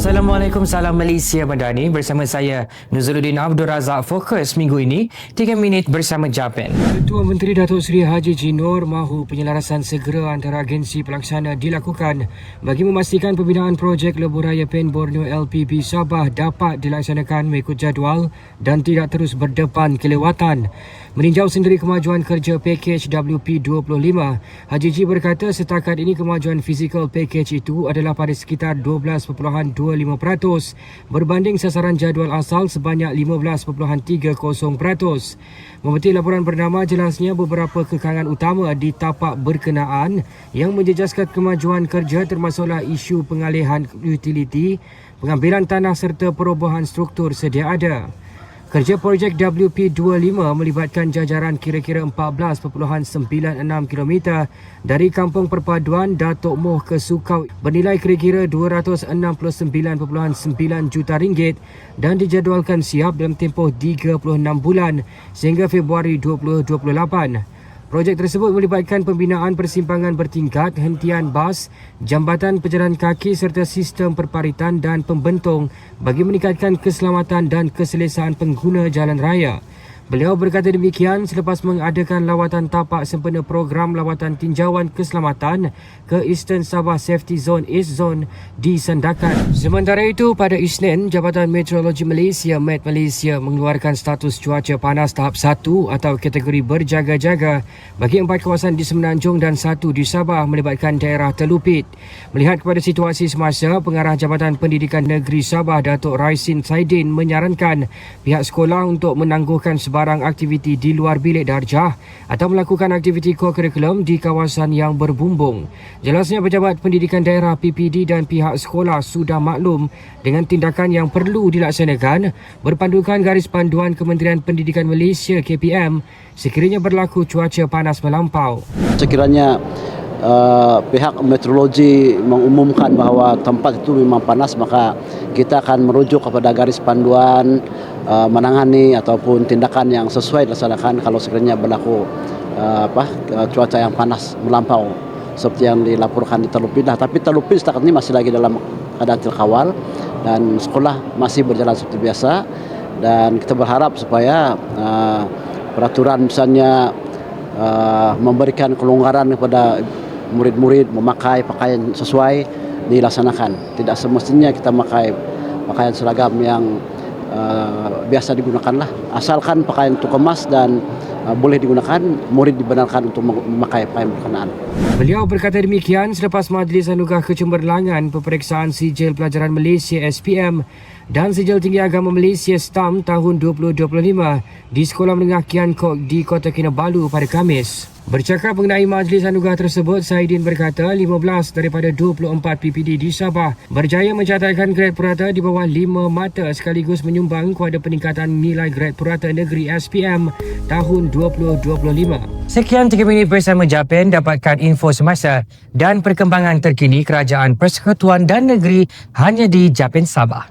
Assalamualaikum, salam Malaysia Madani. Bersama saya Nuzuluddin Abdul Razak. Fokus minggu ini 3 minit bersama Japan. Ketua Menteri Datuk Seri Haji Jinor mahu penyelarasan segera antara agensi pelaksana dilakukan bagi memastikan pembinaan projek Lebuh Raya Pen Borneo LPB Sabah dapat dilaksanakan mengikut jadual dan tidak terus berdepan kelewatan. Meninjau sendiri kemajuan kerja pakej WP25, Haji Ji berkata setakat ini kemajuan fizikal pakej itu adalah pada sekitar 12.25% berbanding sasaran jadual asal sebanyak 15.30%. Memetik laporan bernama, jelasnya beberapa kekangan utama di tapak berkenaan yang menjejaskan kemajuan kerja termasuklah isu pengalihan utiliti, pengambilan tanah serta perubahan struktur sedia ada. Kerja projek WP25 melibatkan jajaran kira-kira 14.96 km dari Kampung Perpaduan Datuk Moh ke Sukau bernilai kira-kira RM269.9 juta dan dijadualkan siap dalam tempoh 36 bulan sehingga Februari 2028. Projek tersebut melibatkan pembinaan persimpangan bertingkat, hentian bas, jambatan pejalan kaki serta sistem perparitan dan pembentong bagi meningkatkan keselamatan dan keselesaan pengguna jalan raya. Beliau berkata demikian selepas mengadakan lawatan tapak sempena program lawatan tinjauan keselamatan ke Eastern Sabah Safety Zone East Zone di Sandakan. Sementara itu, pada Isnin, Jabatan Meteorologi Malaysia (MET Malaysia) mengeluarkan status cuaca panas tahap 1 atau kategori berjaga-jaga bagi 4 kawasan di Semenanjung dan 1 di Sabah melibatkan daerah terlupit. Melihat kepada situasi semasa, Pengarah Jabatan Pendidikan Negeri Sabah Datuk Raisin Saidin menyarankan pihak sekolah untuk menangguhkan barang aktiviti di luar bilik darjah atau melakukan aktiviti ko-kurikulum di kawasan yang berbumbung. Jelasnya Pejabat Pendidikan Daerah PPD dan pihak sekolah sudah maklum dengan tindakan yang perlu dilaksanakan berpandukan garis panduan Kementerian Pendidikan Malaysia KPM sekiranya berlaku cuaca panas melampau. Sekiranya pihak meteorologi mengumumkan bahawa tempat itu memang panas, maka kita akan merujuk kepada garis panduan menangani ataupun tindakan yang sesuai dilaksanakan kalau sekiranya berlaku cuaca yang panas melampau seperti yang dilaporkan di Telupit. Tapi Telupit setakat ini masih lagi dalam keadaan terkawal dan sekolah masih berjalan seperti biasa, dan kita berharap supaya peraturan misalnya memberikan kelonggaran kepada murid-murid memakai pakaian sesuai dilaksanakan. Tidak semestinya kita memakai pakaian seragam yang biasa digunakanlah, asalkan pakaian itu kemas dan boleh digunakan, murid dibenarkan untuk memakai pakaian berkenaan. Beliau berkata demikian selepas Majlis Anugerah Kecemerlangan Peperiksaan Sijil Pelajaran Malaysia SPM dan Sijil Tinggi Agama Malaysia STAM tahun 2025 di Sekolah Menengah Kian Kok di Kota Kinabalu pada Khamis. Bercakap mengenai majlis anugerah tersebut, Saidin berkata 15 daripada 24 PPD di Sabah berjaya mencatatkan grade purata di bawah 5 mata sekaligus menyumbang kepada peningkatan nilai grade purata negeri SPM tahun 2025. Sekian 3 minit bersama Japan. Dapatkan info semasa dan perkembangan terkini Kerajaan Persekutuan dan Negeri hanya di Japan Sabah.